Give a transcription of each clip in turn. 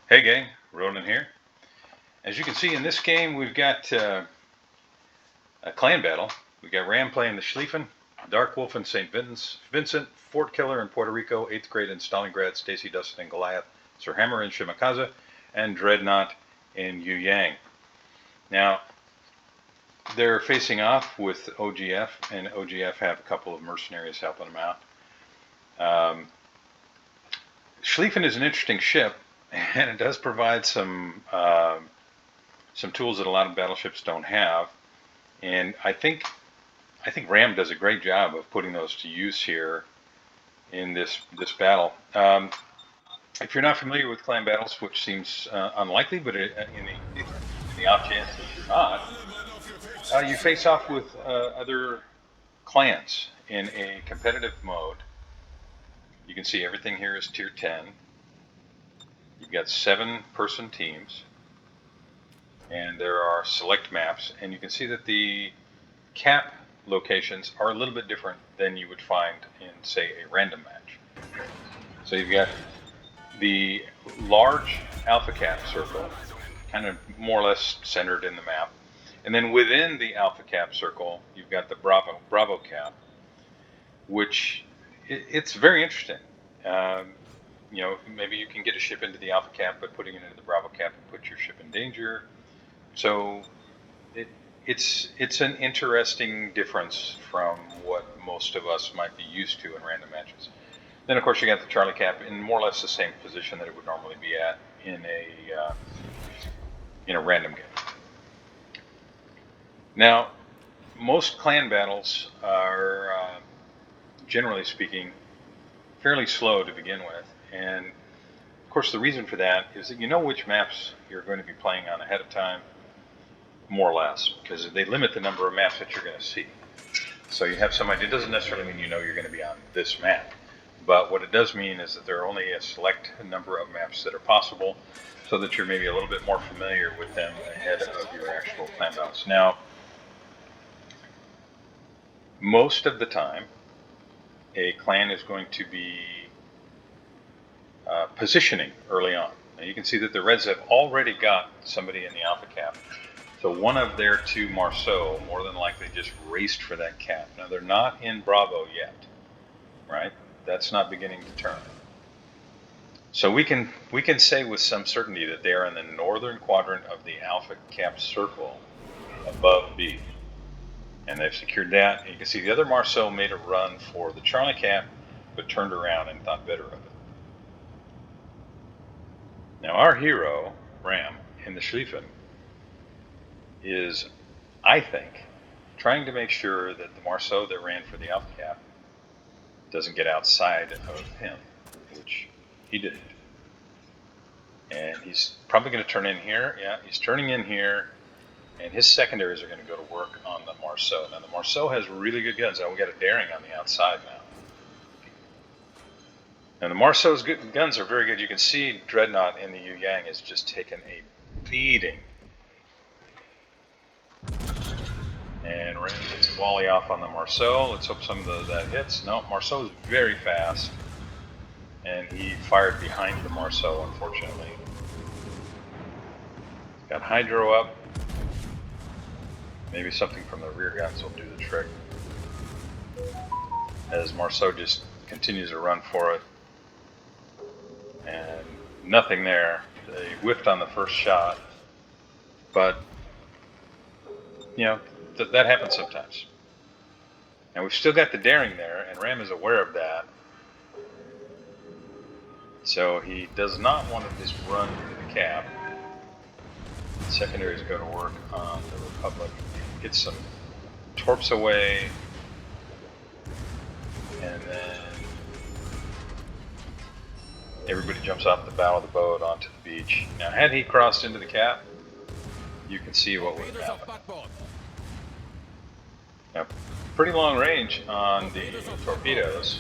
Hey gang, Ronan here. As you can see in this game, we've got a clan battle. We've got Ram playing the Schlieffen, Dark Wolf in St. Vincent, Fort Killer in Puerto Rico, 8th grade in Stalingrad, Stacy Dustin in Goliath, Sir Hammer in Shimakaza, and Dreadnought in Yuyang. Now, they're facing off with OGF, and OGF have a couple of mercenaries helping them out. Schlieffen is an interesting ship, and it does provide some tools that a lot of battleships don't have. And I think Ram does a great job of putting those to use here in this battle. If you're not familiar with clan battles, which seems unlikely, but in the off chance that you're not, you face off with other clans in a competitive mode. You can see everything here is tier 10. You've got 7-person teams, and there are select maps, and you can see that the cap locations are a little bit different than you would find in, say, a random match. So you've got the large alpha cap circle, kind of more or less centered in the map, and then within the alpha cap circle, you've got the Bravo cap, which it's very interesting. You know, maybe you can get a ship into the alpha cap, but putting it into the Bravo cap would put your ship in danger. So it's an interesting difference from what most of us might be used to in random matches. Then, of course, you got the Charlie cap in more or less the same position that it would normally be at in a random game. Now, most clan battles are, generally speaking, fairly slow to begin with, and of course the reason for that is that you know which maps you're going to be playing on ahead of time, more or less, because they limit the number of maps that you're going to see. So you have some idea. It doesn't necessarily mean you know you're going to be on this map, but what it does mean is that there are only a select number of maps that are possible, so that you're maybe a little bit more familiar with them ahead of your actual clan battles. Now, most of the time, a clan is going to be positioning early on. Now you can see that the Reds have already got somebody in the alpha cap. So one of their 2 Marceau more than likely just raced for that cap. Now they're not in Bravo yet, right? That's not beginning to turn. So we can say with some certainty that they are in the northern quadrant of the alpha cap circle above B. And they've secured that. And you can see the other Marceau made a run for the Charlie cap, but turned around and thought better of it. Now our hero, Ram, in the Schlieffen, is, I think, trying to make sure that the Marceau that ran for the alpha cap doesn't get outside of him, which he didn't. And he's probably going to turn in here. Yeah, he's turning in here, and his secondaries are going to go to work on the Marceau. Now the Marceau has really good guns. Now we got a Daring on the outside now. And the Marceau's guns are very good. You can see Dreadnought in the Yuyang has just taken a beating. And Ram gets a volley off on the Marceau. Let's hope some of that hits. No, Marceau is very fast, and he fired behind the Marceau, unfortunately. Got Hydro up. Maybe something from the rear guns will do the trick. As Marceau just continues to run for it. And nothing there. They whiffed on the first shot. But, you know, that happens sometimes. Now we've still got the Daring there, and Ram is aware of that. So he does not want to just run into the cap. Secondaries go to work on the Republic. Get some torps away, and then everybody jumps off the bow of the boat onto the beach. Now had he crossed into the cap, you can see what would have happened. Now, pretty long range on the torpedoes,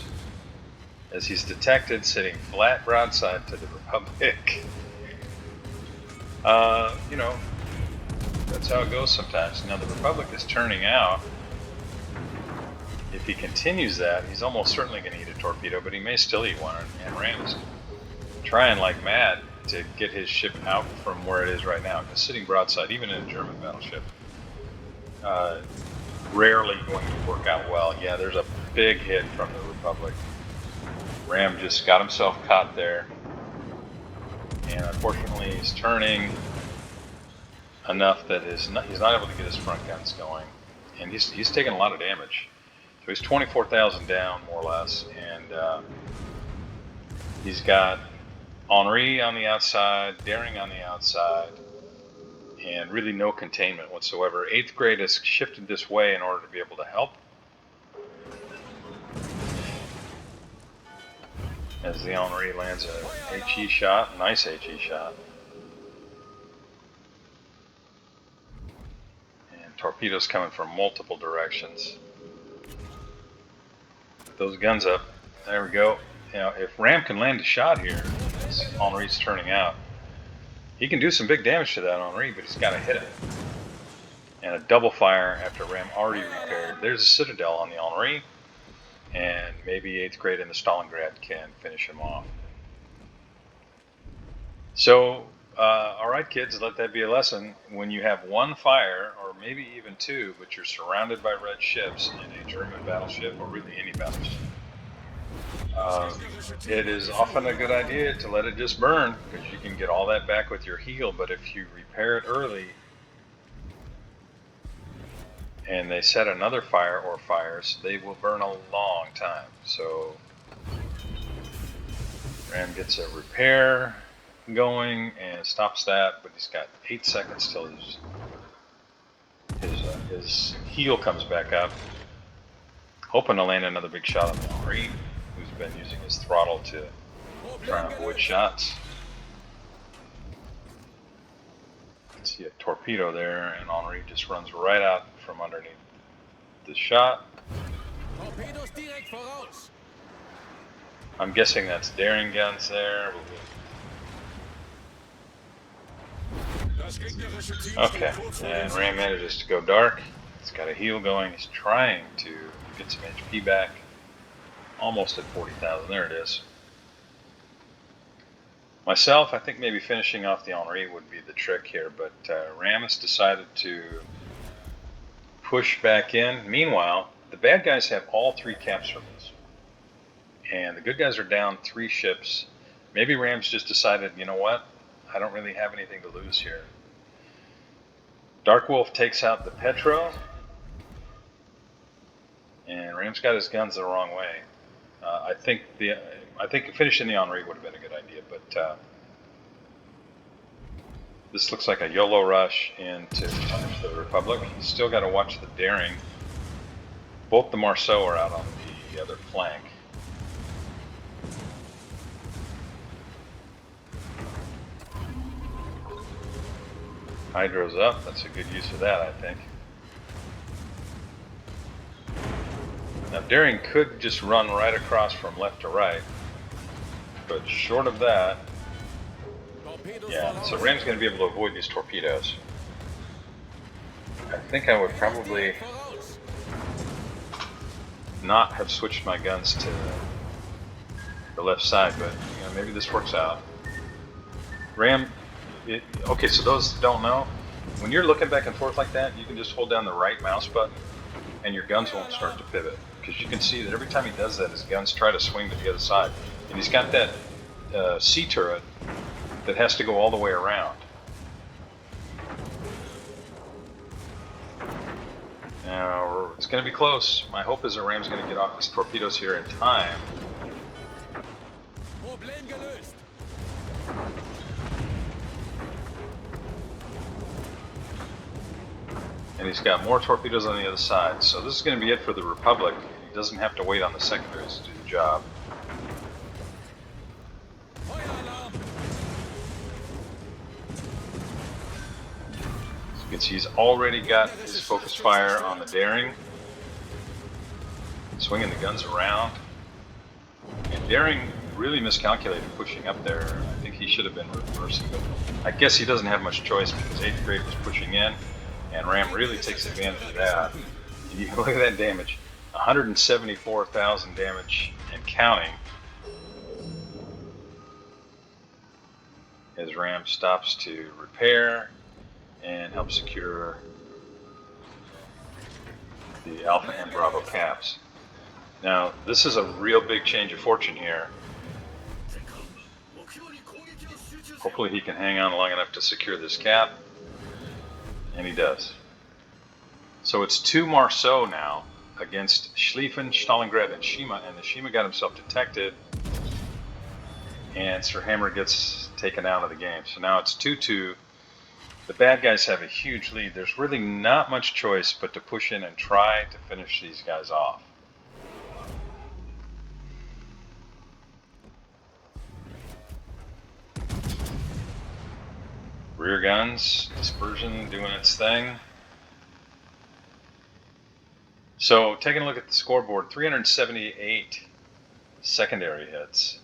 as he's detected sitting flat broadside to the Republic. You know, that's how it goes sometimes. Now the Republic is turning out. If he continues that, he's almost certainly going to eat a torpedo, but he may still eat one, and Ram's trying like mad to get his ship out from where it is right now. Because sitting broadside, even in a German battleship, rarely going to work out well. Yeah, there's a big hit from the Republic. Ram just got himself caught there, and unfortunately he's turning enough that he's not able to get his front guns going, and he's taking a lot of damage. So he's 24,000 down, more or less, and he's got Henri on the outside, Daring on the outside, and really no containment whatsoever. 8th grade has shifted this way in order to be able to help, as the Henri lands a HE shot, nice HE shot. And torpedoes coming from multiple directions. Put those guns up. There we go. Now, if Ram can land a shot here, as Henri's turning out, he can do some big damage to that Henri, but he's got to hit it. And a double fire after Ram already repaired. There's a Citadel on the Henri, and maybe 8th grade in the Stalingrad can finish him off. So, alright kids, let that be a lesson. When you have one fire, or maybe even two, but you're surrounded by red ships in a German battleship, or really any battleship, it is often a good idea to let it just burn, because you can get all that back with your heel. But if you repair it early, and they set another fire or fires, they will burn a long time. So Ram gets a repair going and stops that, but he's got 8 seconds till his heel comes back up, hoping to land another big shot on the Henri, who's been using his throttle to try and avoid shots. See a torpedo there, and Henri just runs right out from underneath the shot. I'm guessing that's Daring guns there. Okay, and Ram manages to go dark. He's got a heel going. He's trying to get some HP back. Almost at 40,000. There it is. Myself, I think maybe finishing off the Henri would be the trick here, but Ram has decided to push back in. Meanwhile, the bad guys have all 3 cap circles, and the good guys are down 3 ships. Maybe Ram's just decided, you know what, I don't really have anything to lose here. Dark Wolf takes out the Petro, and Ram's got his guns the wrong way. I think finishing the Henri would have been a good idea, but this looks like a YOLO rush into the Republic. Still got to watch the Daring. Both the Marceau are out on the other flank. Hydro's up. That's a good use of that, I think. Now, Daring could just run right across from left to right, but short of that, yeah, so Ram's going to be able to avoid these torpedoes. I think I would probably not have switched my guns to the left side, but you know, maybe this works out. Ram, okay, so those that don't know, when you're looking back and forth like that, you can just hold down the right mouse button and your guns won't start to pivot. Because you can see that every time he does that, his guns try to swing to the other side. And he's got that C turret that has to go all the way around. Now, it's going to be close. My hope is that Ram's going to get off his torpedoes here in time. And he's got more torpedoes on the other side. So this is going to be it for the Republic. He doesn't have to wait on the secondaries to do the job. As you can see, he's already got his focus fire on the Daring. Swinging the guns around. And Daring really miscalculated pushing up there. I think he should have been reversing, but I guess he doesn't have much choice because 8th grade was pushing in. And Ram really takes advantage of that. You look at that damage, 174,000 damage and counting. His ram stops to repair and help secure the Alpha and Bravo caps. Now, this is a real big change of fortune here. Hopefully he can hang on long enough to secure this cap, and he does. So it's 2 Marceau now against Schlieffen, Stalingrad, and Shima, and the Shima got himself detected, and Sir Hammer gets taken out of the game. So now it's 2-2. The bad guys have a huge lead. There's really not much choice but to push in and try to finish these guys off. Rear guns, dispersion doing its thing. So taking a look at the scoreboard, 378 secondary hits.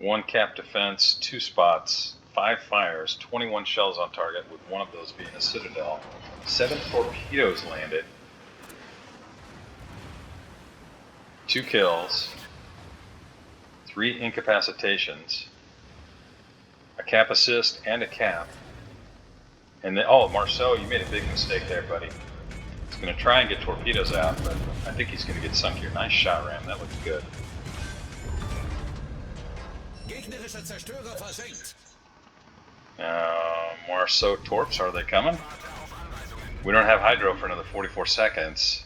1 cap defense, 2 spots, 5 fires, 21 shells on target, with one of those being a Citadel. 7 torpedoes landed. 2 kills. 3 incapacitations. A cap assist and a cap. And then, oh, Marceau, you made a big mistake there, buddy. He's going to try and get torpedoes out, but I think he's going to get sunk here. Nice shot, Ram. That looked good. Marceau torps, are they coming? We don't have hydro for another 44 seconds.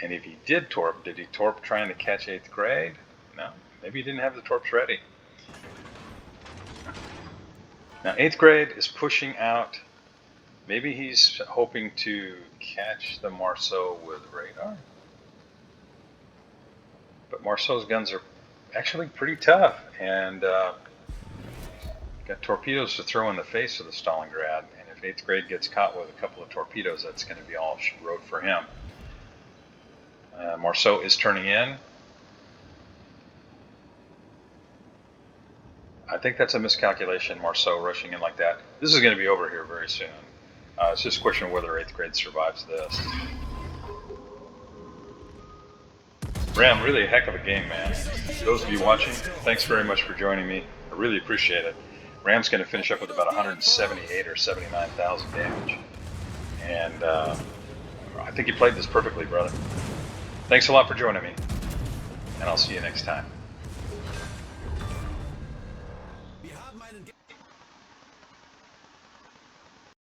And if he did he torp trying to catch 8th grade? No, maybe he didn't have the torps ready. Now 8th grade is pushing out. Maybe he's hoping to catch the Marceau with radar. But Marceau's guns are actually pretty tough, and got torpedoes to throw in the face of the Stalingrad. And if 8th grade gets caught with a couple of torpedoes, that's going to be all she wrote for him. Marceau is turning in. I think that's a miscalculation, Marceau rushing in like that. This is going to be over here very soon. It's just a question of whether 8th grade survives this. Ram, really a heck of a game, man. Those of you watching, thanks very much for joining me. I really appreciate it. Ram's going to finish up with about 178 or 79,000 damage. And I think you played this perfectly, brother. Thanks a lot for joining me, and I'll see you next time.